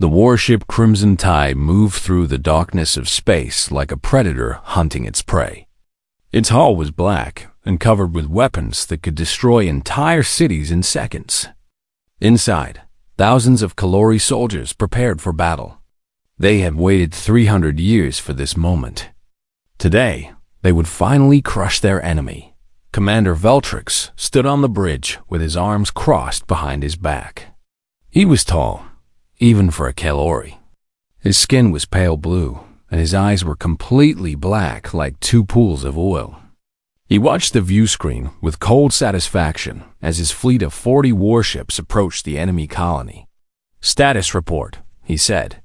The warship Crimson Tide moved through the darkness of space like a predator hunting its prey. Its hull was black and covered with weapons that could destroy entire cities in seconds. Inside, thousands of Kalori soldiers prepared for battle. They had waited 300 years for this moment. Today, they would finally crush their enemy. Commander Veltrix stood on the bridge with his arms crossed behind his back. He was tall, even for a Kalori. His skin was pale blue, and his eyes were completely black like two pools of oil. He watched the view screen with cold satisfaction as his fleet of 40 warships approached the enemy colony. "Status report," he said.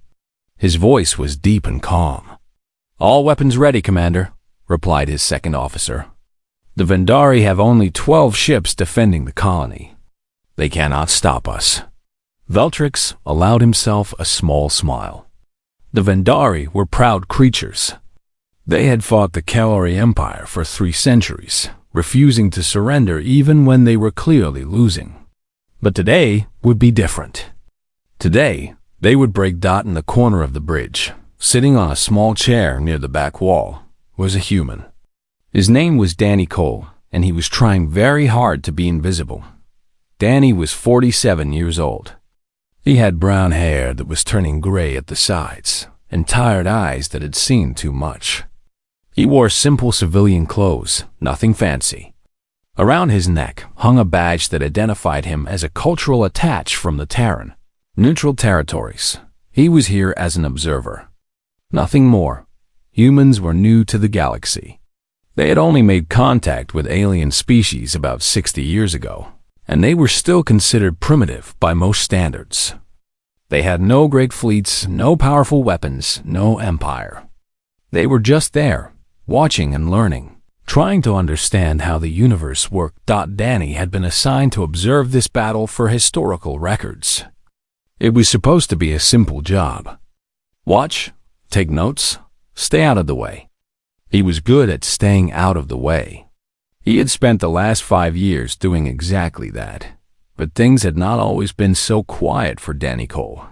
His voice was deep and calm. "All weapons ready, Commander," replied his second officer. "The Vendari have only 12 ships defending the colony. They cannot stop us." Veltrix allowed himself a small smile. The Vendari were proud creatures. They had fought the Kalori Empire for 3 centuries, refusing to surrender even when they were clearly losing. But today would be different. Today, they would break Dot in the corner of the bridge. Sitting on a small chair near the back wall was a human. His name was Danny Cole, and he was trying very hard to be invisible. Danny was 47 years old. He had brown hair that was turning gray at the sides, and tired eyes that had seen too much. He wore simple civilian clothes, nothing fancy. Around his neck hung a badge that identified him as a cultural attach from the Terran, neutral territories. He was here as an observer. Nothing more. Humans were new to the galaxy. They had only made contact with alien species about 60 years ago, and they were still considered primitive by most standards. They had no great fleets, no powerful weapons, no empire. They were just there, watching and learning, trying to understand how the universe worked. Danny had been assigned to observe this battle for historical records. It was supposed to be a simple job. Watch, take notes, stay out of the way. He was good at staying out of the way. He had spent the last 5 years doing exactly that, but things had not always been so quiet for Danny Cole.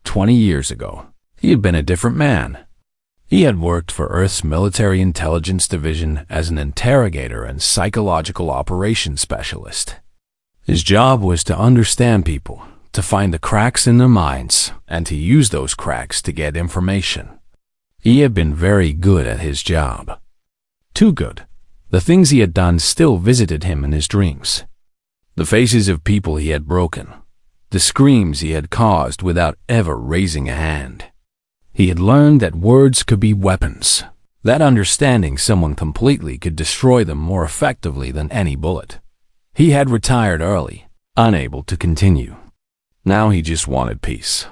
20 years ago, he had been a different man. He had worked for Earth's Military Intelligence Division as an interrogator and psychological operations specialist. His job was to understand people, to find the cracks in their minds, and to use those cracks to get information. He had been very good at his job. Too good. The things he had done still visited him in his dreams. The faces of people he had broken. The screams he had caused without ever raising a hand. He had learned that words could be weapons, that understanding someone completely could destroy them more effectively than any bullet. He had retired early, unable to continue. Now he just wanted peace.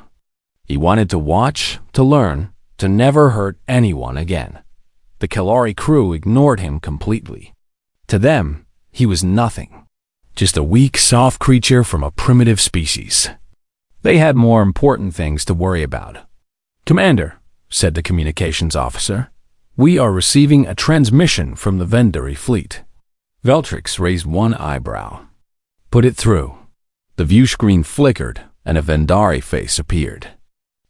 He wanted to watch, to learn, to never hurt anyone again. The Kalori crew ignored him completely. To them, he was nothing. Just a weak, soft creature from a primitive species. They had more important things to worry about. "Commander," said the communications officer, "we are receiving a transmission from the Vendari fleet." Veltrix raised one eyebrow. "Put it through." The view screen flickered, and a Vendari face appeared.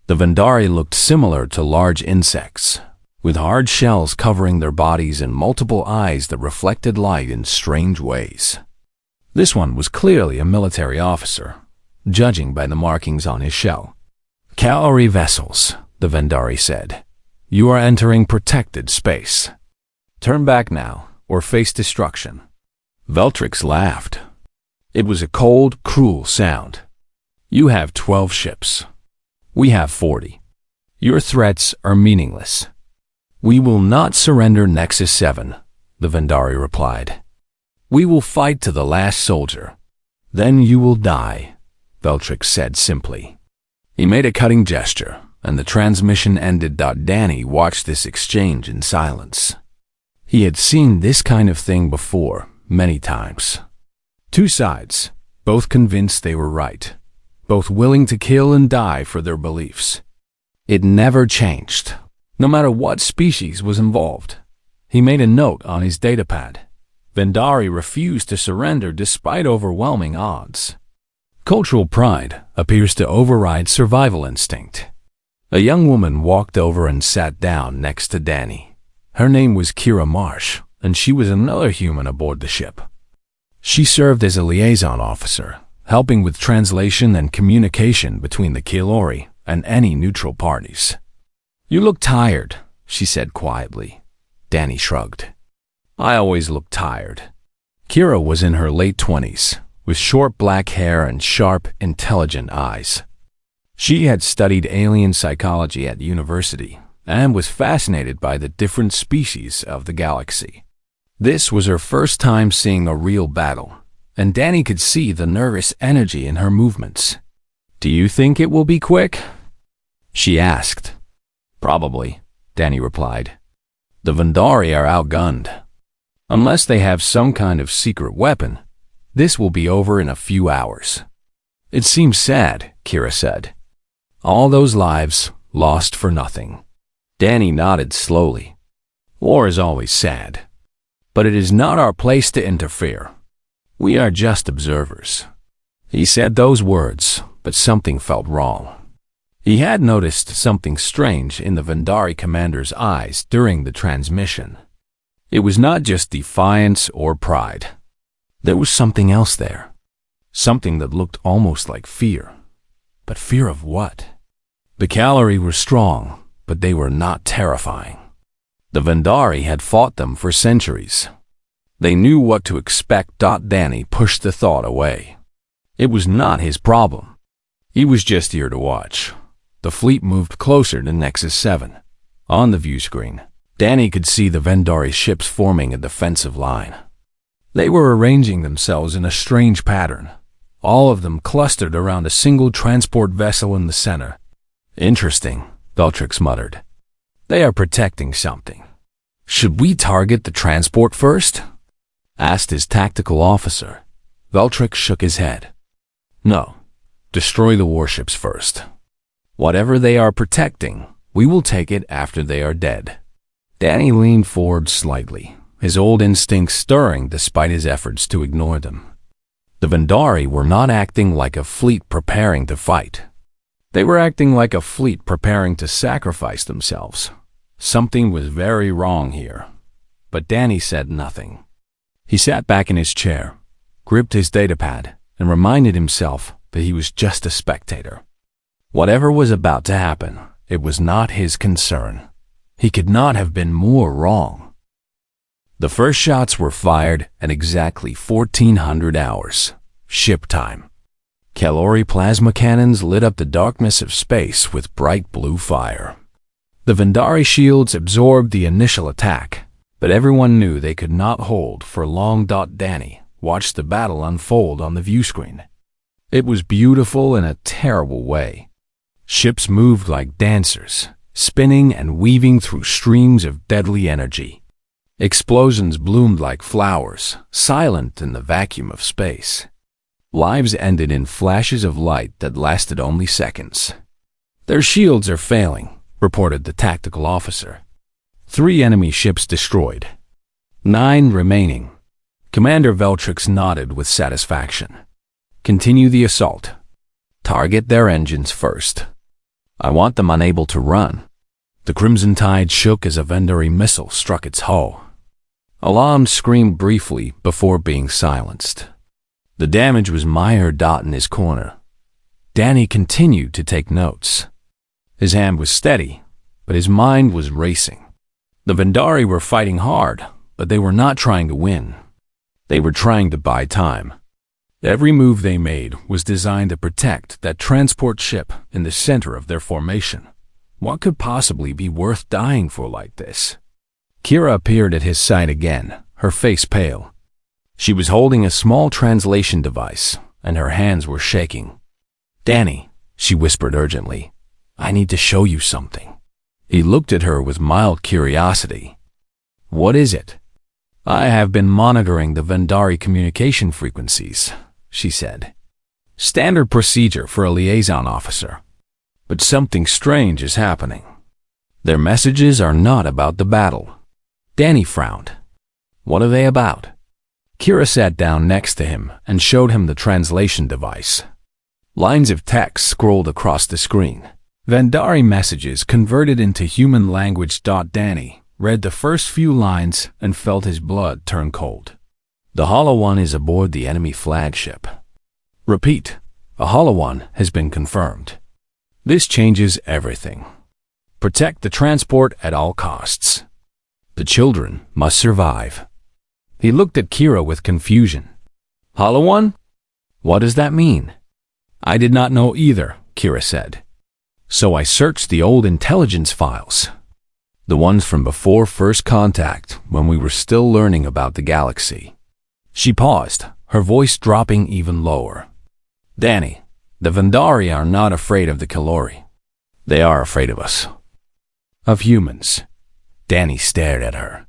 The Vendari looked similar to large insects, with hard shells covering their bodies and multiple eyes that reflected light in strange ways. This one was clearly a military officer, judging by the markings on his shell. "Kalori vessels," the Vendari said. "You are entering protected space. Turn back now, or face destruction." Veltrix laughed. It was a cold, cruel sound. "You have 12 ships. We have 40. Your threats are meaningless." "We will not surrender Nexus 7, the Vendari replied. "We will fight to the last soldier. Then you will die," Veltrix said simply. He made a cutting gesture, and the transmission ended. Danny watched this exchange in silence. He had seen this kind of thing before, many times. Two sides, both convinced they were right, both willing to kill and die for their beliefs. It never changed, no matter what species was involved. He made a note on his datapad. Vendari refused to surrender despite overwhelming odds. Cultural pride appears to override survival instinct. A young woman walked over and sat down next to Danny. Her name was Kira Marsh, and she was another human aboard the ship. She served as a liaison officer, helping with translation and communication between the Kilori and any neutral parties. "You look tired," she said quietly. Danny shrugged. "I always look tired." Kira was in her late 20s, with short black hair and sharp, intelligent eyes. She had studied alien psychology at university and was fascinated by the different species of the galaxy. This was her first time seeing a real battle, and Danny could see the nervous energy in her movements. "Do you think it will be quick?" she asked. "Probably," Danny replied. "The Vendari are outgunned. Unless they have some kind of secret weapon, this will be over in a few hours." "It seems sad," Kira said. "All those lives lost for nothing." Danny nodded slowly. "War is always sad. But it is not our place to interfere. We are just observers." He said those words, but something felt wrong. He had noticed something strange in the Vendari commander's eyes during the transmission. It was not just defiance or pride. There was something else there. Something that looked almost like fear. But fear of what? The Kalari were strong, but they were not terrifying. The Vendari had fought them for centuries. They knew what to expect. Danny pushed the thought away. It was not his problem. He was just here to watch. The fleet moved closer to Nexus 7. On the view screen, Danny could see the Vendari ships forming a defensive line. They were arranging themselves in a strange pattern, all of them clustered around a single transport vessel in the center. "Interesting," Veltrix muttered. "They are protecting something." "Should we target the transport first?" asked his tactical officer. Veltrix shook his head. "No, destroy the warships first. Whatever they are protecting, we will take it after they are dead." Danny leaned forward slightly, his old instincts stirring despite his efforts to ignore them. The Vendari were not acting like a fleet preparing to fight. They were acting like a fleet preparing to sacrifice themselves. Something was very wrong here. But Danny said nothing. He sat back in his chair, gripped his datapad, and reminded himself that he was just a spectator. Whatever was about to happen, it was not his concern. He could not have been more wrong. The first shots were fired at exactly 1400 hours, ship time. Kalori plasma cannons lit up the darkness of space with bright blue fire. The Vendari shields absorbed the initial attack, but everyone knew they could not hold for long. Danny watched the battle unfold on the view screen. It was beautiful in a terrible way. Ships moved like dancers, spinning and weaving through streams of deadly energy. Explosions bloomed like flowers, silent in the vacuum of space. Lives ended in flashes of light that lasted only seconds. "Their shields are failing," reported the tactical officer. 3 enemy ships destroyed. 9 remaining. Commander Veltrix nodded with satisfaction. "Continue the assault. Target their engines first. I want them unable to run." The Crimson Tide shook as a Vendari missile struck its hull. Alarm screamed briefly before being silenced. The damage was mired. In his corner. Danny continued to take notes. His hand was steady, but his mind was racing. The Vendari were fighting hard, but they were not trying to win. They were trying to buy time. Every move they made was designed to protect that transport ship in the center of their formation. What could possibly be worth dying for like this? Kira appeared at his side again, her face pale. She was holding a small translation device, and her hands were shaking. "Danny," she whispered urgently, "I need to show you something." He looked at her with mild curiosity. "What is it?" "I have been monitoring the Vendari communication frequencies," she said. "Standard procedure for a liaison officer. But something strange is happening. Their messages are not about the battle." Danny frowned. "What are they about?" Kira sat down next to him and showed him the translation device. Lines of text scrolled across the screen. Vandari messages converted into human language. Danny read the first few lines and felt his blood turn cold. The Hollow One is aboard the enemy flagship. Repeat, a Hollow One has been confirmed. This changes everything. Protect the transport at all costs. The children must survive. He looked at Kira with confusion. Hollow One? What does that mean? I did not know either, Kira said. So I searched the old intelligence files. The ones from before first contact, when we were still learning about the galaxy. She paused, her voice dropping even lower. Danny, the Vandari are not afraid of the Kalori. They are afraid of us. Of humans. Danny stared at her.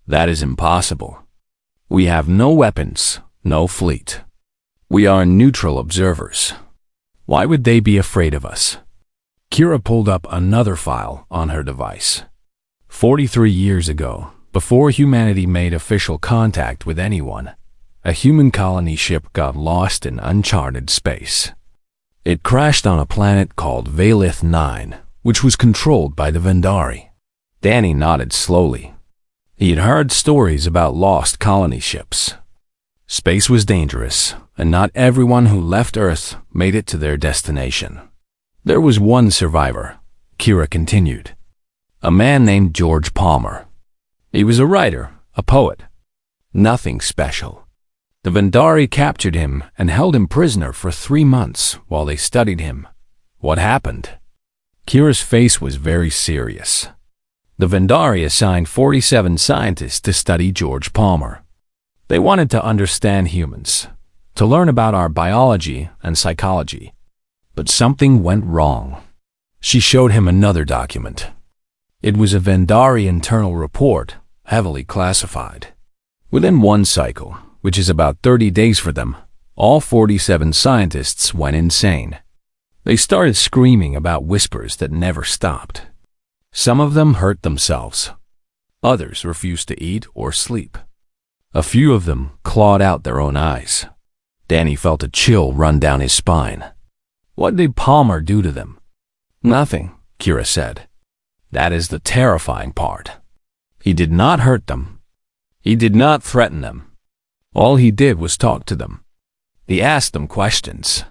That is impossible. We have no weapons, no fleet. We are neutral observers. Why would they be afraid of us? Kira pulled up another file on her device. 43 years ago, before humanity made official contact with anyone, a human colony ship got lost in uncharted space. It crashed on a planet called Valith 9, which was controlled by the Vandari. Danny nodded slowly. He had heard stories about lost colony ships. Space was dangerous, and not everyone who left Earth made it to their destination. There was one survivor, Kira continued. A man named George Palmer. He was a writer, a poet. Nothing special. The Vandari captured him and held him prisoner for 3 months while they studied him. What happened? Kira's face was very serious. The Vandari assigned 47 scientists to study George Palmer. They wanted to understand humans, to learn about our biology and psychology. But something went wrong. She showed him another document. It was a Vandari internal report, heavily classified. Within one cycle, which is about 30 days for them, all 47 scientists went insane. They started screaming about whispers that never stopped. Some of them hurt themselves. Others refused to eat or sleep. A few of them clawed out their own eyes. Danny felt a chill run down his spine. What did Palmer do to them? Nothing, Kira said. That is the terrifying part. He did not hurt them. He did not threaten them. All he did was talk to them. He asked them questions.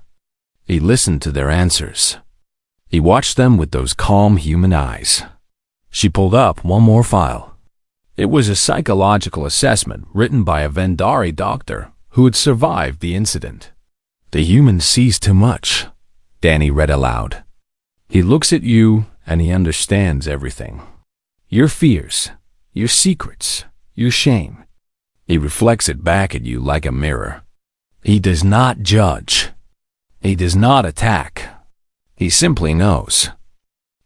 He listened to their answers. He watched them with those calm human eyes. She pulled up one more file. It was a psychological assessment written by a Vandari doctor who had survived the incident. The human sees too much, Danny read aloud. He looks at you and he understands everything. Your fears, your secrets, your shame. He reflects it back at you like a mirror. He does not judge. He does not attack. He simply knows.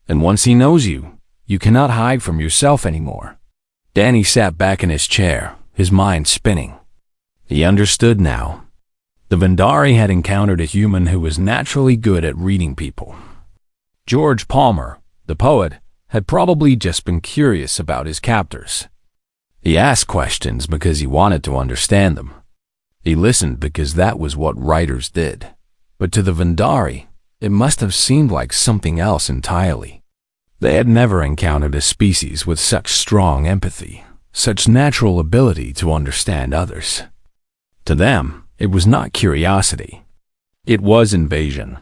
And once he knows you, you cannot hide from yourself anymore. Danny sat back in his chair, his mind spinning. He understood now. The Vandari had encountered a human who was naturally good at reading people. George Palmer, the poet, had probably just been curious about his captors. He asked questions because he wanted to understand them. He listened because that was what writers did. But to the Vandari, it must have seemed like something else entirely. They had never encountered a species with such strong empathy, such natural ability to understand others. To them, it was not curiosity. It was invasion.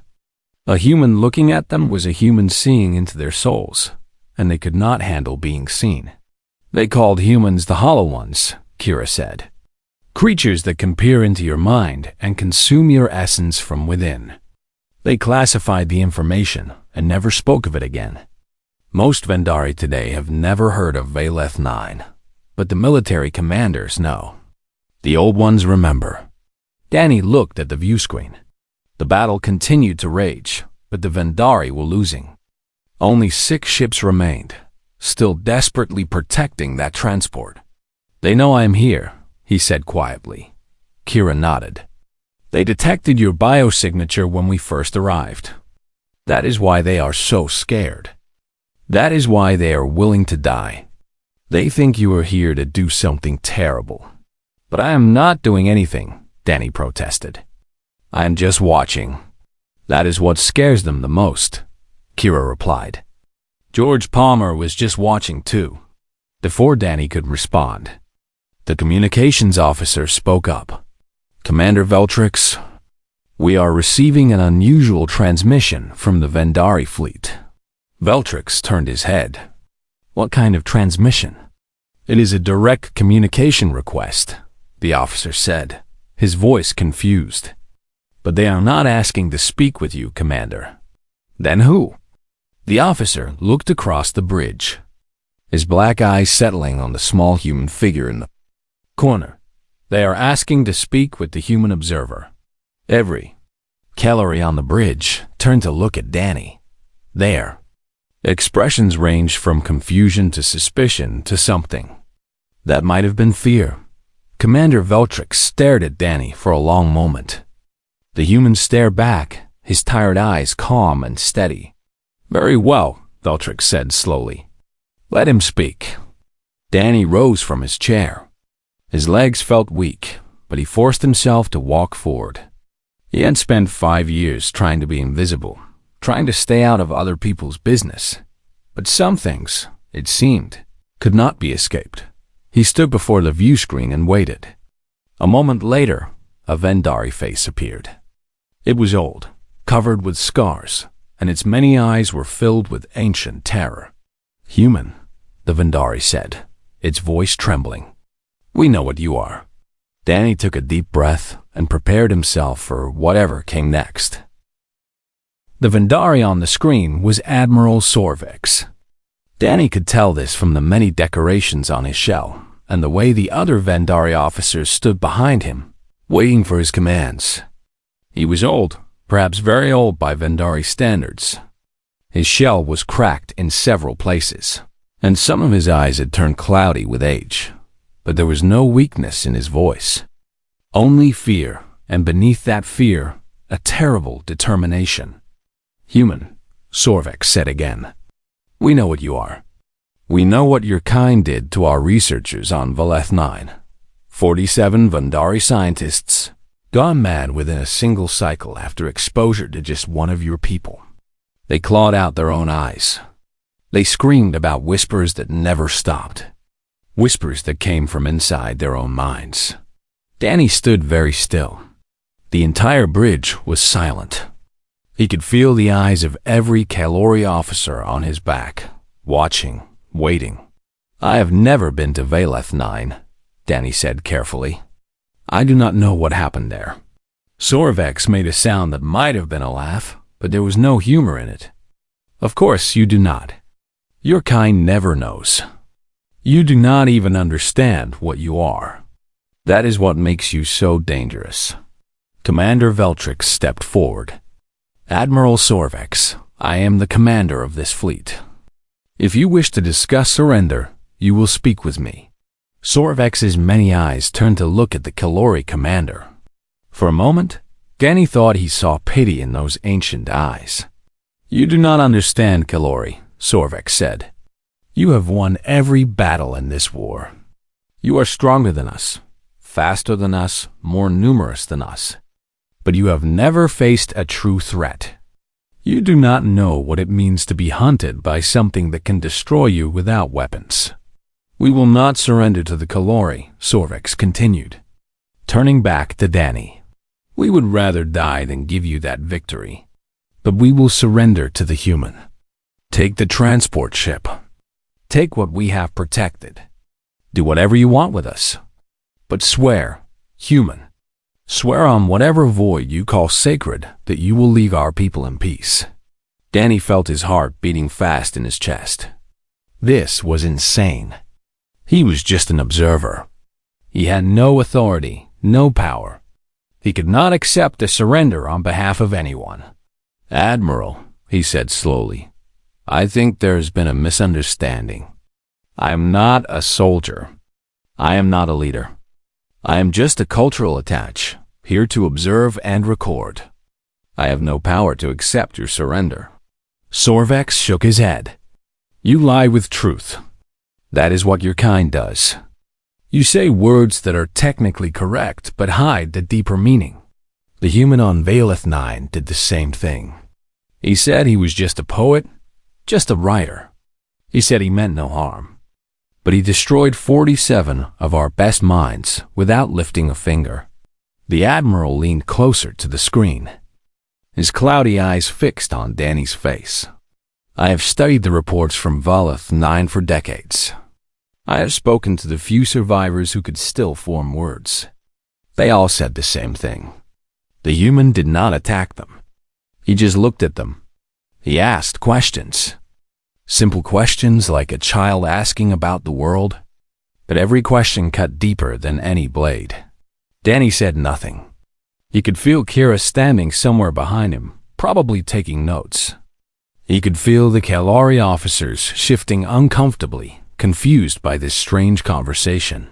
A human looking at them was a human seeing into their souls, and they could not handle being seen. They called humans the Hollow Ones, Kira said. Creatures that can peer into your mind and consume your essence from within. They classified the information and never spoke of it again. Most Vandari today have never heard of Valeth 9, but the military commanders know. The old ones remember. Danny looked at the view screen. The battle continued to rage, but the Vandari were losing. Only 6 ships remained, still desperately protecting that transport. They know I am here, he said quietly. Kira nodded. They detected your biosignature when we first arrived. That is why they are so scared. That is why they are willing to die. They think you are here to do something terrible. But I am not doing anything, Danny protested. I am just watching. That is what scares them the most, Kira replied. George Palmer was just watching too. Before Danny could respond, the communications officer spoke up. Commander Veltrix, we are receiving an unusual transmission from the Vendari fleet. Veltrix turned his head. What kind of transmission? It is a direct communication request, the officer said, his voice confused. But they are not asking to speak with you, Commander. Then who? The officer looked across the bridge, his black eyes settling on the small human figure in the corner. They are asking to speak with the human observer. Every Kellery on the bridge turned to look at Danny. There. Expressions ranged from confusion to suspicion to something. That might have been fear. Commander Veltrix stared at Danny for a long moment. The human stared back, his tired eyes calm and steady. Very well, Veltrix said slowly. Let him speak. Danny rose from his chair. His legs felt weak, but he forced himself to walk forward. He had spent 5 years trying to be invisible, trying to stay out of other people's business. But some things, it seemed, could not be escaped. He stood before the view screen and waited. A moment later, a Vendari face appeared. It was old, covered with scars, and its many eyes were filled with ancient terror. Human, the Vendari said, its voice trembling. We know what you are. Danny took a deep breath and prepared himself for whatever came next. The Vendari on the screen was Admiral Sorvex. Danny could tell this from the many decorations on his shell and the way the other Vendari officers stood behind him, waiting for his commands. He was old, perhaps very old by Vendari standards. His shell was cracked in several places, and some of his eyes had turned cloudy with age. But there was no weakness in his voice. Only fear, and beneath that fear, a terrible determination. Human, Sorvex said again. We know what you are. We know what your kind did to our researchers on Valeth 9. 47 Vendari scientists gone mad within a single cycle after exposure to just one of your people. They clawed out their own eyes. They screamed about whispers that never stopped. Whispers that came from inside their own minds. Danny stood very still. The entire bridge was silent. He could feel the eyes of every Kalori officer on his back, watching, waiting. I have never been to Valeth 9, Danny said carefully. I do not know what happened there. Sorvex made a sound that might have been a laugh, but there was no humor in it. Of course you do not. Your kind never knows. You do not even understand what you are. That is what makes you so dangerous. Commander Veltrix stepped forward. Admiral Sorvex, I am the commander of this fleet. If you wish to discuss surrender, you will speak with me. Sorvex's many eyes turned to look at the Kalori commander. For a moment, Danny thought he saw pity in those ancient eyes. You do not understand, Kalori, Sorvex said. You have won every battle in this war. You are stronger than us, faster than us, more numerous than us. But you have never faced a true threat. You do not know what it means to be hunted by something that can destroy you without weapons. We will not surrender to the Kalori, Sorvex continued, turning back to Danny. We would rather die than give you that victory. But we will surrender to the human. Take the transport ship. Take what we have protected. Do whatever you want with us. But swear, human, swear on whatever void you call sacred that you will leave our people in peace. Danny felt his heart beating fast in his chest. This was insane. He was just an observer. He had no authority, no power. He could not accept a surrender on behalf of anyone. Admiral, he said slowly, I think there has been a misunderstanding. I am not a soldier. I am not a leader. I am just a cultural attach, here to observe and record. I have no power to accept your surrender. Sorvex shook his head. You lie with truth. That is what your kind does. You say words that are technically correct but hide the deeper meaning. The human on Valeth 9 did the same thing. He said he was just a poet, just a writer. He said he meant no harm. But he destroyed 47 of our best minds without lifting a finger. The Admiral leaned closer to the screen, his cloudy eyes fixed on Danny's face. I have studied the reports from Valeth 9 for decades. I have spoken to the few survivors who could still form words. They all said the same thing. The human did not attack them. He just looked at them. He asked questions. Simple questions like a child asking about the world. But every question cut deeper than any blade. Danny said nothing. He could feel Kira standing somewhere behind him, probably taking notes. He could feel the Kalari officers shifting uncomfortably, confused by this strange conversation.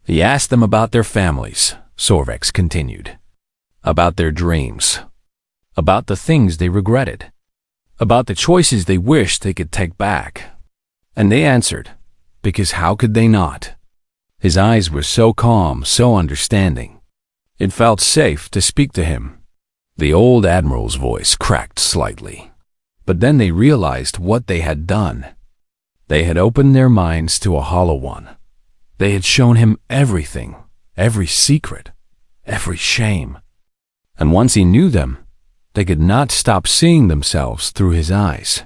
He asked them about their families, Sorvex continued. About their dreams. About the things they regretted. About the choices they wished they could take back. And they answered, because how could they not? His eyes were so calm, so understanding. It felt safe to speak to him. The old Admiral's voice cracked slightly. But then they realized what they had done. They had opened their minds to a hollow one. They had shown him everything, every secret, every shame. And once he knew them, they could not stop seeing themselves through his eyes.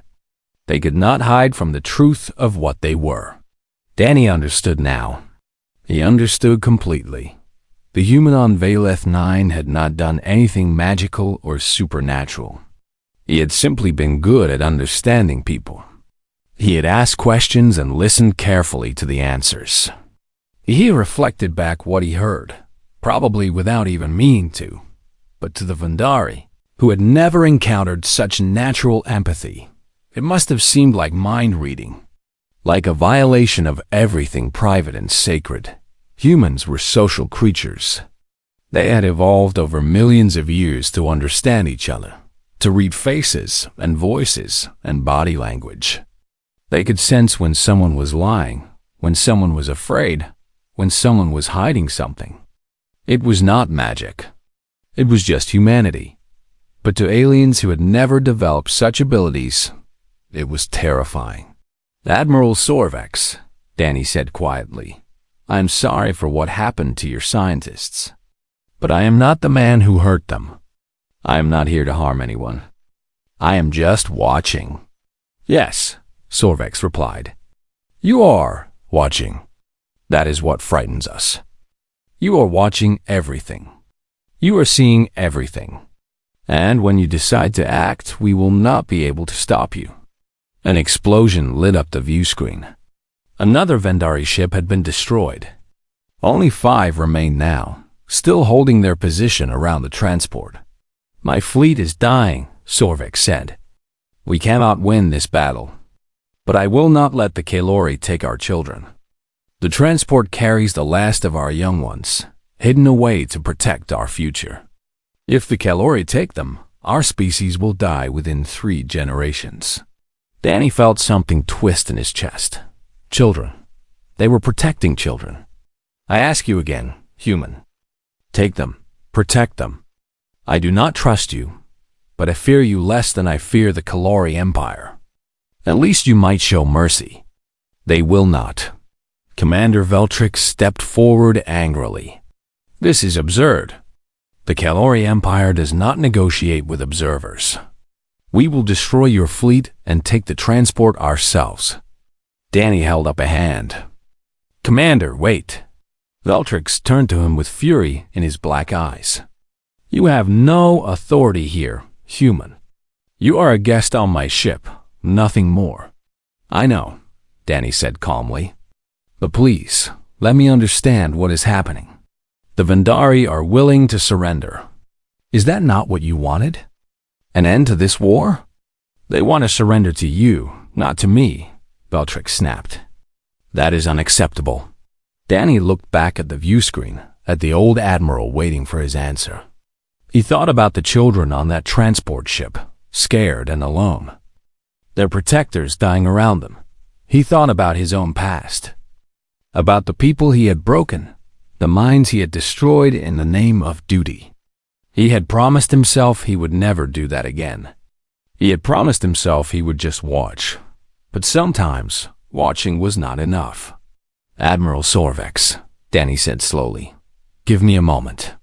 They could not hide from the truth of what they were. Danny understood now. He understood completely. The human on Valeth 9 had not done anything magical or supernatural. He had simply been good at understanding people. He had asked questions and listened carefully to the answers. He reflected back what he heard, probably without even meaning to, but to the Vendari, who had never encountered such natural empathy. It must have seemed like mind-reading, like a violation of everything private and sacred. Humans were social creatures. They had evolved over millions of years to understand each other, to read faces and voices and body language. They could sense when someone was lying, when someone was afraid, when someone was hiding something. It was not magic. It was just humanity. But to aliens who had never developed such abilities, it was terrifying. Admiral Sorvex, Danny said quietly, I am sorry for what happened to your scientists. But I am not the man who hurt them. I am not here to harm anyone. I am just watching. Yes, Sorvex replied. You are watching. That is what frightens us. You are watching everything. You are seeing everything. And when you decide to act, we will not be able to stop you. An explosion lit up the view screen. Another Vendari ship had been destroyed. Only 5 remained now, still holding their position around the transport. My fleet is dying, Sorvex said. We cannot win this battle. But I will not let the Kalori take our children. The transport carries the last of our young ones, hidden away to protect our future. If the Kalori take them, our species will die within 3 generations. Danny felt something twist in his chest. Children. They were protecting children. I ask you again, human. Take them. Protect them. I do not trust you, but I fear you less than I fear the Kalori Empire. At least you might show mercy. They will not. Commander Veltrix stepped forward angrily. This is absurd. The Kalori Empire does not negotiate with observers. We will destroy your fleet and take the transport ourselves. Danny held up a hand. Commander, wait. Veltrix turned to him with fury in his black eyes. You have no authority here, human. You are a guest on my ship, nothing more. I know, Danny said calmly. But please, let me understand what is happening. The Vendari are willing to surrender. Is that not what you wanted? An end to this war? They want to surrender to you, not to me, Veltrix snapped. That is unacceptable. Danny looked back at the view screen, at the old Admiral waiting for his answer. He thought about the children on that transport ship, scared and alone. Their protectors dying around them. He thought about his own past. About the people he had broken, the minds he had destroyed in the name of duty. He had promised himself he would never do that again. He had promised himself he would just watch. But sometimes, watching was not enough. "Admiral Sorvex," Danny said slowly. "Give me a moment.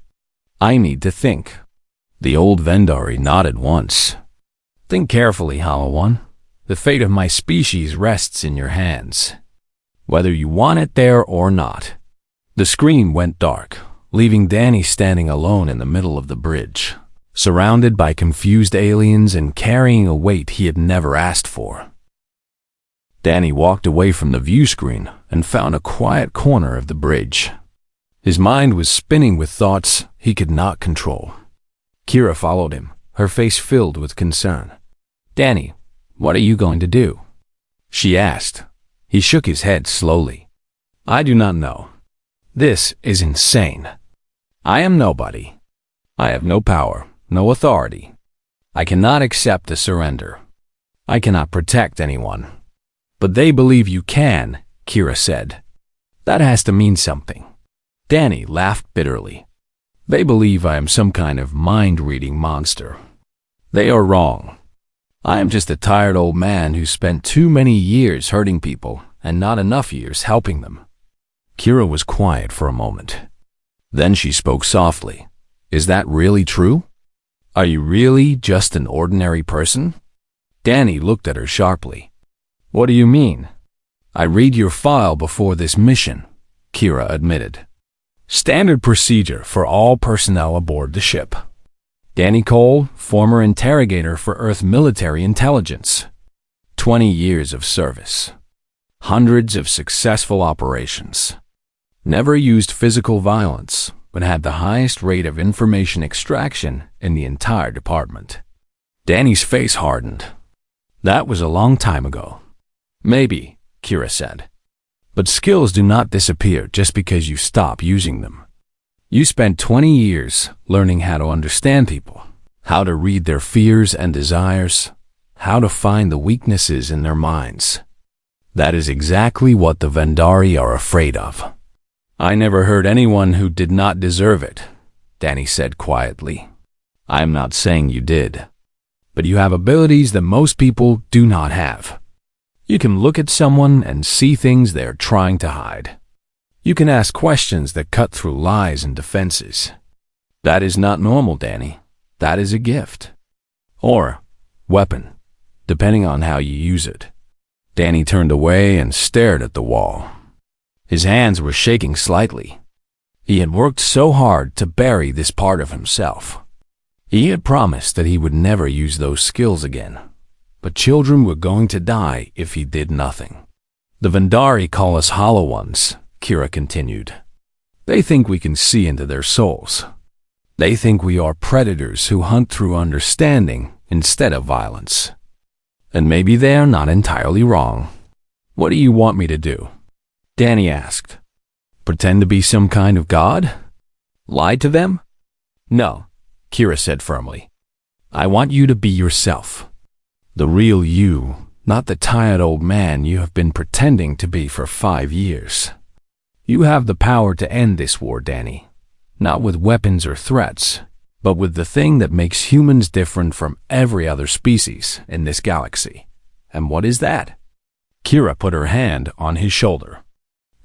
I need to think." The old Vendari nodded once. "Think carefully, Hollow One. The fate of my species rests in your hands, whether you want it there or not." The screen went dark, leaving Danny standing alone in the middle of the bridge, surrounded by confused aliens and carrying a weight he had never asked for. Danny walked away from the view screen and found a quiet corner of the bridge. His mind was spinning with thoughts he could not control. Kira followed him, her face filled with concern. "Danny, what are you going to do?" she asked. He shook his head slowly. "I do not know. This is insane. I am nobody. I have no power, no authority. I cannot accept a surrender. I cannot protect anyone." "But they believe you can," Kira said. "That has to mean something." Danny laughed bitterly. "They believe I am some kind of mind-reading monster. They are wrong. I am just a tired old man who spent too many years hurting people and not enough years helping them." Kira was quiet for a moment. Then she spoke softly. "Is that really true? Are you really just an ordinary person?" Danny looked at her sharply. "What do you mean?" "I read your file before this mission," Kira admitted. "Standard procedure for all personnel aboard the ship. Danny Cole, former interrogator for Earth Military Intelligence. 20 years of service. Hundreds of successful operations. Never used physical violence, but had the highest rate of information extraction in the entire department." Danny's face hardened. "That was a long time ago." "Maybe," Kira said. "But skills do not disappear just because you stop using them. You spent 20 years learning how to understand people, how to read their fears and desires, how to find the weaknesses in their minds. That is exactly what the Vendari are afraid of." "I never heard anyone who did not deserve it," Danny said quietly. "I am not saying you did. But you have abilities that most people do not have. You can look at someone and see things they are trying to hide. You can ask questions that cut through lies and defenses. That is not normal, Danny. That is a gift. Or weapon, depending on how you use it." Danny turned away and stared at the wall. His hands were shaking slightly. He had worked so hard to bury this part of himself. He had promised that he would never use those skills again. But children were going to die if he did nothing. "The Vendari call us Hollow Ones," Kira continued. "They think we can see into their souls. They think we are predators who hunt through understanding instead of violence. And maybe they are not entirely wrong." "What do you want me to do?" Danny asked. "Pretend to be some kind of god? Lie to them?" "No," Kira said firmly. "I want you to be yourself. The real you, not the tired old man you have been pretending to be for 5 years. You have the power to end this war, Danny. Not with weapons or threats, but with the thing that makes humans different from every other species in this galaxy. And what is that?" Kira put her hand on his shoulder.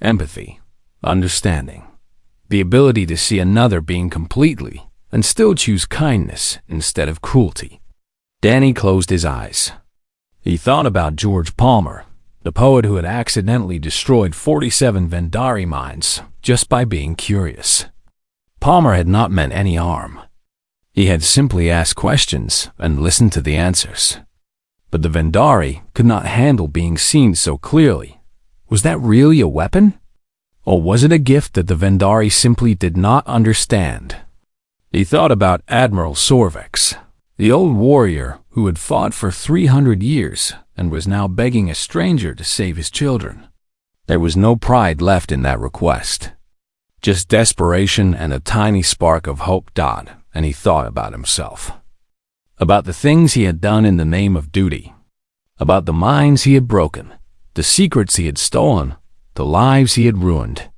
"Empathy, understanding, the ability to see another being completely and still choose kindness instead of cruelty." Danny closed his eyes. He thought about George Palmer, the poet who had accidentally destroyed 47 Vendari minds just by being curious. Palmer had not meant any harm. He had simply asked questions and listened to the answers. But the Vendari could not handle being seen so clearly. Was that really a weapon? Or was it a gift that the Vendari simply did not understand? He thought about Admiral Sorvex, the old warrior who had fought for 300 years and was now begging a stranger to save his children. There was no pride left in that request. Just desperation and a tiny spark of hope. And he thought about himself. About the things he had done in the name of duty. About the minds he had broken, the secrets he had stolen, the lives he had ruined.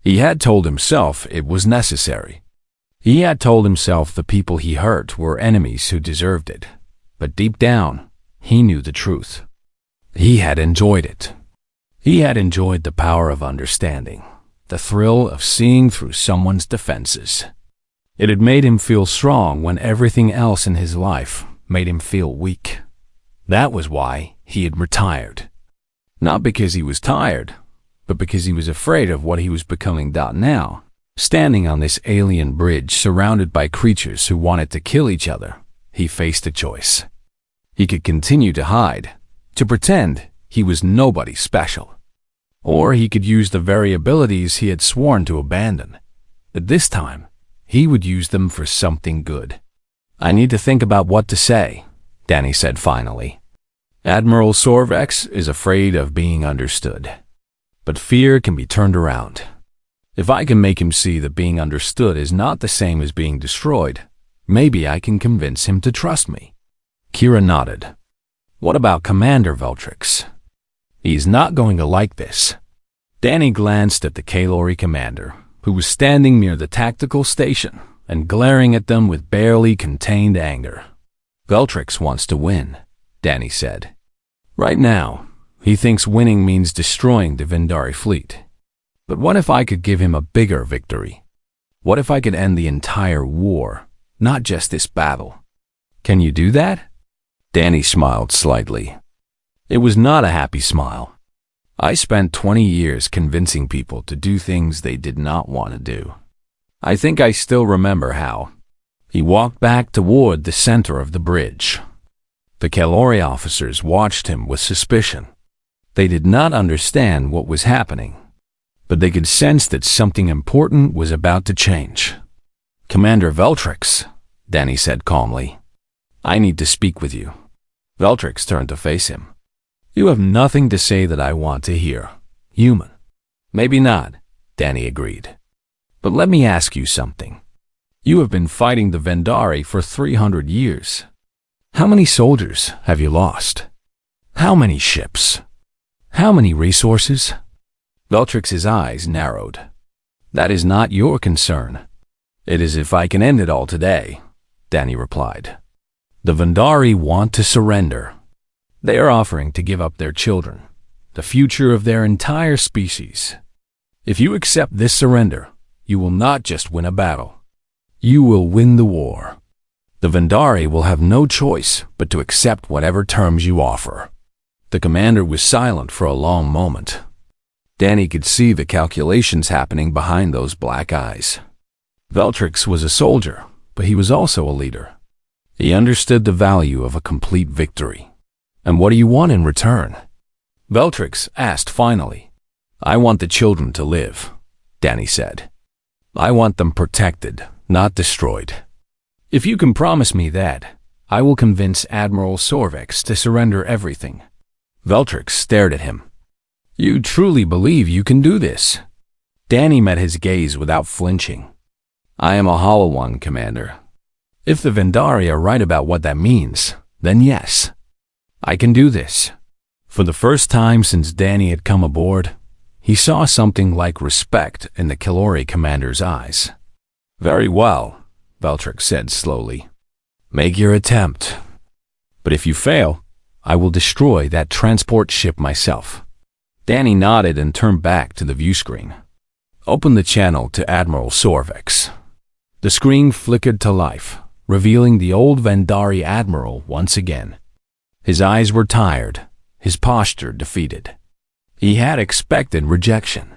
He had told himself it was necessary. He had told himself the people he hurt were enemies who deserved it, but deep down, he knew the truth. He had enjoyed it. He had enjoyed the power of understanding, the thrill of seeing through someone's defenses. It had made him feel strong when everything else in his life made him feel weak. That was why he had retired. Not because he was tired, but because he was afraid of what he was becoming. Now, standing on this alien bridge surrounded by creatures who wanted to kill each other, he faced a choice. He could continue to hide, to pretend he was nobody special. Or he could use the very abilities he had sworn to abandon. But this time, he would use them for something good. "I need to think about what to say," Danny said finally. "Admiral Sorvex is afraid of being understood. But fear can be turned around. If I can make him see that being understood is not the same as being destroyed, maybe I can convince him to trust me." Kira nodded. "What about Commander Veltrix? He's not going to like this." Danny glanced at the Kalori commander, who was standing near the tactical station and glaring at them with barely contained anger. "Veltrix wants to win," Danny said. "Right now, he thinks winning means destroying the Vendari fleet. But what if I could give him a bigger victory? What if I could end the entire war, not just this battle? Can you do that?" Danny smiled slightly. It was not a happy smile. "I spent 20 years convincing people to do things they did not want to do. I think I still remember how." He walked back toward the center of the bridge. The Kalori officers watched him with suspicion. They did not understand what was happening, but they could sense that something important was about to change. "Commander Veltrix," Danny said calmly, "I need to speak with you." Veltrix turned to face him. "You have nothing to say that I want to hear, human." "Maybe not," Danny agreed. "But let me ask you something. You have been fighting the Vendari for 300 years. How many soldiers have you lost? How many ships? How many resources?" Veltrix's eyes narrowed. "That is not your concern. It is if I can end it all today," Danny replied. "The Vendari want to surrender. They are offering to give up their children, the future of their entire species. If you accept this surrender, you will not just win a battle. You will win the war. The Vendari will have no choice but to accept whatever terms you offer." The commander was silent for a long moment. Danny could see the calculations happening behind those black eyes. Veltrix was a soldier, but he was also a leader. He understood the value of a complete victory. "And what do you want in return?" Veltrix asked finally. "I want the children to live," Danny said. "I want them protected, not destroyed. If you can promise me that, I will convince Admiral Sorvex to surrender everything." Veltrix stared at him. "You truly believe you can do this?" Danny met his gaze without flinching. "I am a hollow one, Commander. If the Vendari are right about what that means, then yes, I can do this." For the first time since Danny had come aboard, he saw something like respect in the Kalori commander's eyes. "Very well," Veltrix said slowly. "Make your attempt. But if you fail, I will destroy that transport ship myself." Danny nodded and turned back to the view screen. "Open the channel to Admiral Sorvex." The screen flickered to life, revealing the old Vendari admiral once again. His eyes were tired, his posture defeated. He had expected rejection.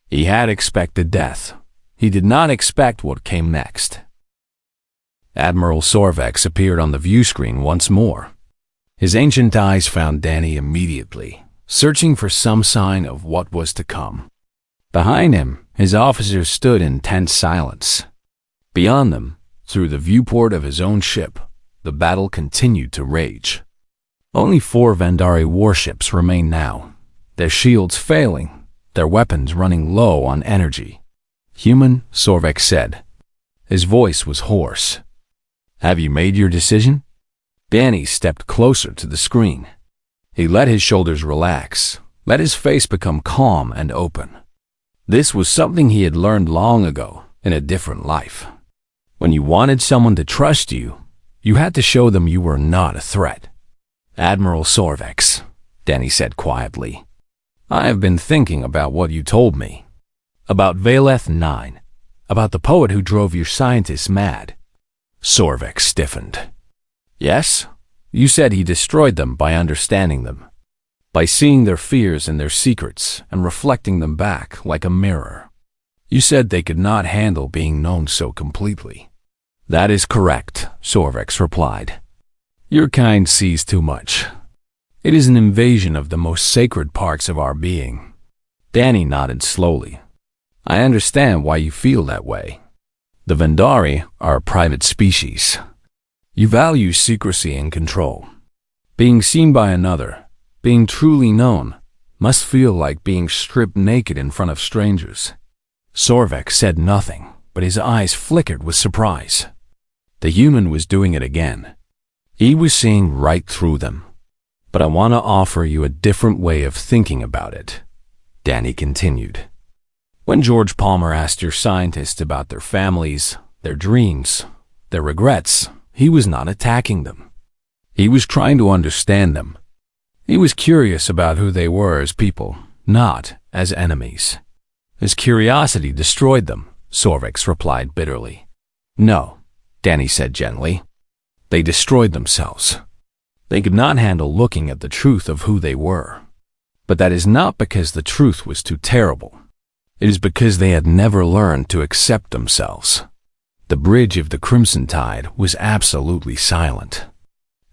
He had expected death. He did not expect what came next. Admiral Sorvex appeared on the view screen once more. His ancient eyes found Danny immediately, searching for some sign of what was to come. Behind him, his officers stood in tense silence. Beyond them, through the viewport of his own ship, the battle continued to rage. Only 4 Vendari warships remained now, their shields failing, their weapons running low on energy. "Human," Sorvex said. His voice was hoarse. "Have you made your decision?" Danny stepped closer to the screen. He let his shoulders relax, let his face become calm and open. This was something he had learned long ago in a different life. When you wanted someone to trust you, you had to show them you were not a threat. Admiral Sorvex, Danny said quietly, I have been thinking about what you told me. About Valeth 9. About the poet who drove your scientists mad. Sorvex stiffened. Yes? You said he destroyed them by understanding them, by seeing their fears and their secrets and reflecting them back like a mirror. You said they could not handle being known so completely. That is correct, Sorvex replied. Your kind sees too much. It is an invasion of the most sacred parts of our being. Danny nodded slowly. I understand why you feel that way. The Vendari are a private species. You value secrecy and control. Being seen by another, being truly known, must feel like being stripped naked in front of strangers. Sorvex said nothing, but his eyes flickered with surprise. The human was doing it again. He was seeing right through them. But I want to offer you a different way of thinking about it, Danny continued. When George Palmer asked your scientists about their families, their dreams, their regrets, he was not attacking them. He was trying to understand them. He was curious about who they were as people, not as enemies. His curiosity destroyed them, Sorvex replied bitterly. No, Danny said gently. They destroyed themselves. They could not handle looking at the truth of who they were. But that is not because the truth was too terrible. It is because they had never learned to accept themselves. The bridge of the Crimson Tide was absolutely silent.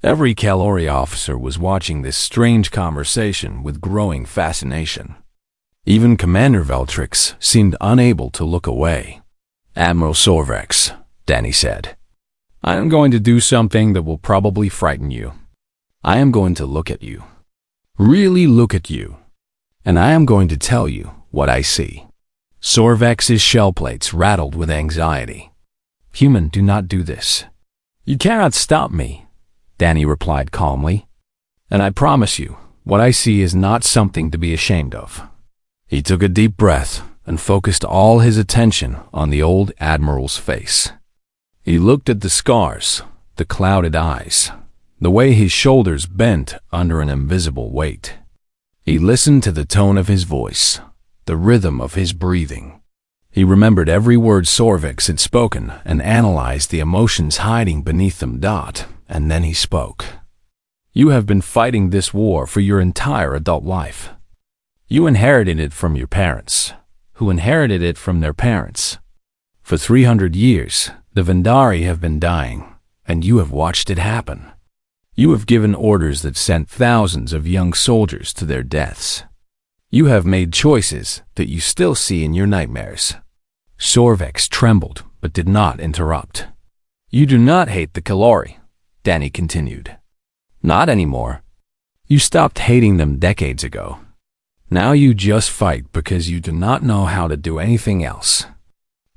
Every Calori officer was watching this strange conversation with growing fascination. Even Commander Veltrix seemed unable to look away. Admiral Sorvex, Danny said, I am going to do something that will probably frighten you. I am going to look at you. Really look at you. And I am going to tell you what I see. Sorvex's shell plates rattled with anxiety. Human, do not do this. You cannot stop me, Danny replied calmly. And I promise you, what I see is not something to be ashamed of. He took a deep breath and focused all his attention on the old admiral's face. He looked at the scars, the clouded eyes, the way his shoulders bent under an invisible weight. He listened to the tone of his voice, the rhythm of his breathing. He remembered every word Sorvex had spoken and analyzed the emotions hiding beneath them. And then he spoke. You have been fighting this war for your entire adult life. You inherited it from your parents, who inherited it from their parents. For 300 years, the Vendari have been dying, and you have watched it happen. You have given orders that sent thousands of young soldiers to their deaths. You have made choices that you still see in your nightmares. Sorvex trembled, but did not interrupt. You do not hate the Calori, Danny continued. Not anymore. You stopped hating them decades ago. Now you just fight because you do not know how to do anything else.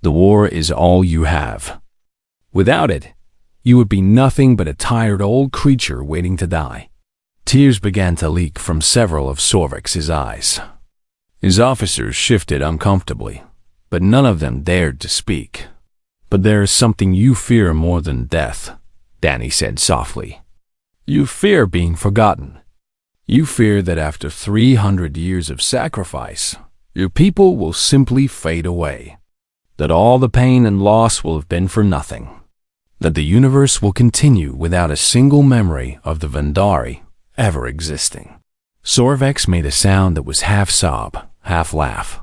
The war is all you have. Without it, you would be nothing but a tired old creature waiting to die. Tears began to leak from several of Sorvex's eyes. His officers shifted uncomfortably, but none of them dared to speak. But there is something you fear more than death, Danny said softly. You fear being forgotten. You fear that after 300 years of sacrifice, your people will simply fade away. That all the pain and loss will have been for nothing. That the universe will continue without a single memory of the Vendari ever existing. Sorvex made a sound that was half sob, half laugh.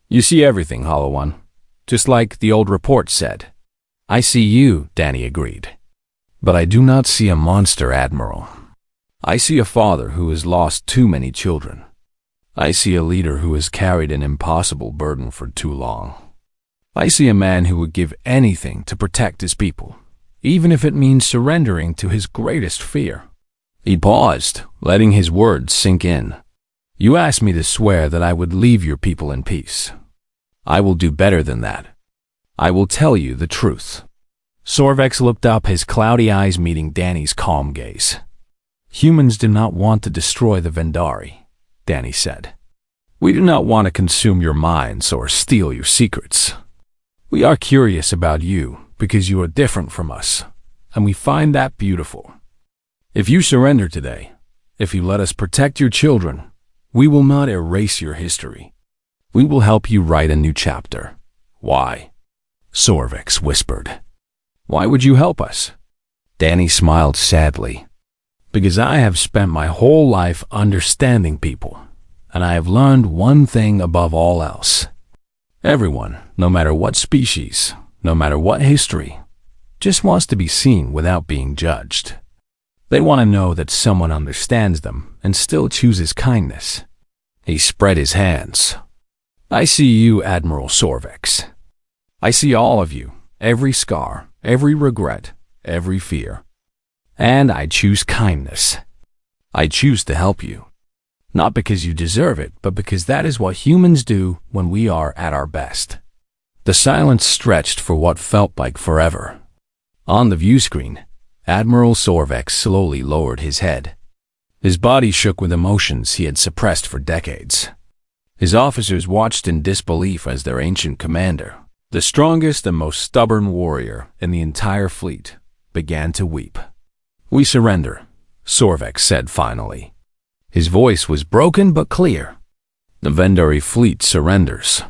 You see everything, Hollow One, just like the old report said. I see you, Danny agreed. But I do not see a monster, Admiral. I see a father who has lost too many children. I see a leader who has carried an impossible burden for too long. I see a man who would give anything to protect his people, even if it means surrendering to his greatest fear. He paused, letting his words sink in. You asked me to swear that I would leave your people in peace. I will do better than that. I will tell you the truth. Sorvex looked up, his cloudy eyes meeting Danny's calm gaze. Humans do not want to destroy the Vendari, Danny said. We do not want to consume your minds or steal your secrets. We are curious about you, because you are different from us, and we find that beautiful. If you surrender today, if you let us protect your children, we will not erase your history. We will help you write a new chapter. Why? Sorvex whispered. Why would you help us? Danny smiled sadly. Because I have spent my whole life understanding people, and I have learned one thing above all else. Everyone, no matter what species, no matter what history, just wants to be seen without being judged. They want to know that someone understands them and still chooses kindness. He spread his hands. I see you, Admiral Sorvex. I see all of you, every scar, every regret, every fear. And I choose kindness. I choose to help you. Not because you deserve it, but because that is what humans do when we are at our best. The silence stretched for what felt like forever. On the view screen, Admiral Sorvex slowly lowered his head. His body shook with emotions he had suppressed for decades. His officers watched in disbelief as their ancient commander, the strongest and most stubborn warrior in the entire fleet, began to weep. We surrender, Sorvex said finally. His voice was broken but clear. The Vendari fleet surrenders.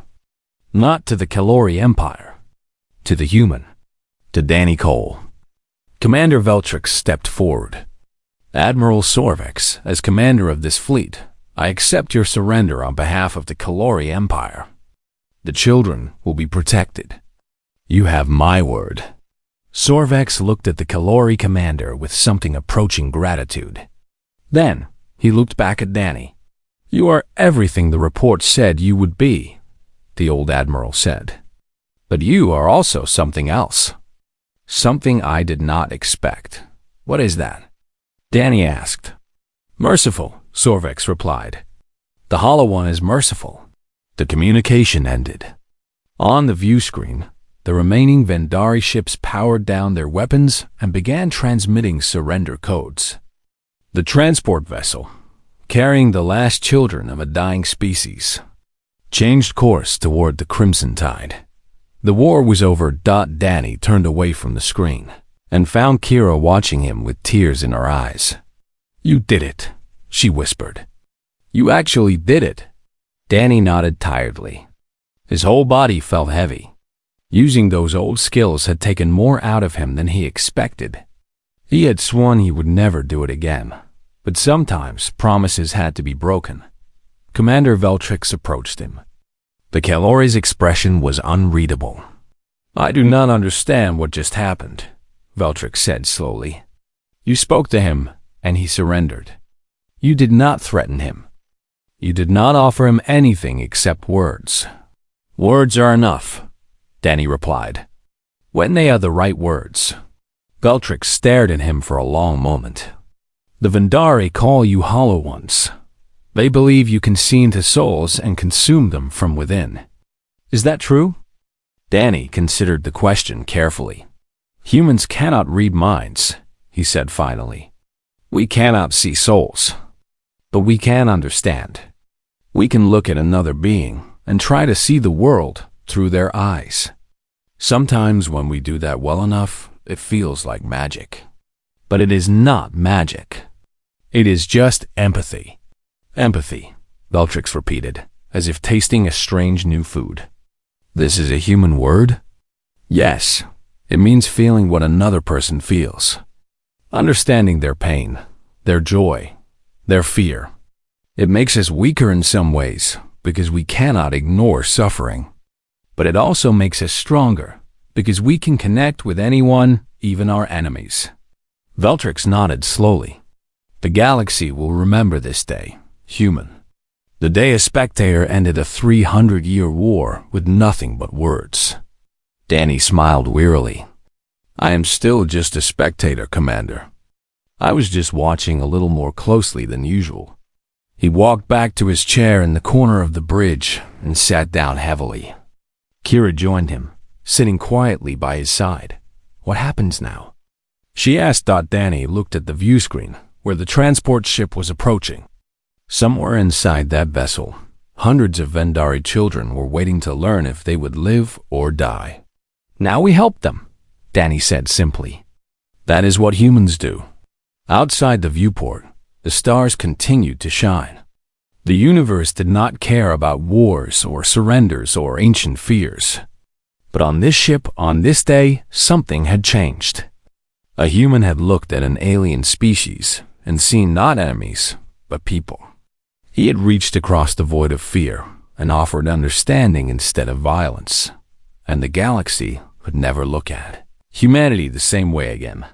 Not to the Kalori Empire. To the human. To Danny Cole. Commander Veltrix stepped forward. Admiral Sorvex, as commander of this fleet, I accept your surrender on behalf of the Kalori Empire. The children will be protected. You have my word. Sorvex looked at the Kalori commander with something approaching gratitude. Then, he looked back at Danny. You are everything the report said you would be, the old admiral said. But you are also something else. Something I did not expect. What is that? Danny asked. Merciful, Sorvex replied. The Hollow One is merciful. The communication ended. On the view screen, the remaining Vendari ships powered down their weapons and began transmitting surrender codes. The transport vessel, carrying the last children of a dying species, changed course toward the Crimson Tide. The war was over. Danny turned away from the screen and found Kira watching him with tears in her eyes. You did it, she whispered. You actually did it. Danny nodded tiredly. His whole body felt heavy. Using those old skills had taken more out of him than he expected. He had sworn he would never do it again, but sometimes promises had to be broken. Commander Veltrix approached him. The Kalori's expression was unreadable. I do not understand what just happened, Veltrix said slowly. You spoke to him, and he surrendered. You did not threaten him. You did not offer him anything except words. Words are enough, Danny replied. When they are the right words. Veltrix stared at him for a long moment. The Vendari call you Hollow Ones. They believe you can see into souls and consume them from within. Is that true? Danny considered the question carefully. Humans cannot read minds, he said finally. We cannot see souls, but we can understand. We can look at another being and try to see the world through their eyes. Sometimes when we do that well enough, it feels like magic. But it is not magic. It is just empathy. Empathy, Veltrix repeated, as if tasting a strange new food. This is a human word? Yes, it means feeling what another person feels. Understanding their pain, their joy, their fear. It makes us weaker in some ways because we cannot ignore suffering. But it also makes us stronger because we can connect with anyone, even our enemies. Veltrix nodded slowly. The galaxy will remember this day, human. The day a Spectator ended a 300-year war with nothing but words. Danny smiled wearily. I am still just a Spectator, Commander. I was just watching a little more closely than usual. He walked back to his chair in the corner of the bridge and sat down heavily. Kira joined him, sitting quietly by his side. What happens now? She asked. Danny looked at the view screen, where the transport ship was approaching. Somewhere inside that vessel, hundreds of Vendari children were waiting to learn if they would live or die. Now we help them, Danny said simply. That is what humans do. Outside the viewport, the stars continued to shine. The universe did not care about wars or surrenders or ancient fears. But on this ship, on this day, something had changed. A human had looked at an alien species and seen not enemies, but people. He had reached across the void of fear and offered understanding instead of violence. And the galaxy would never look at humanity the same way again.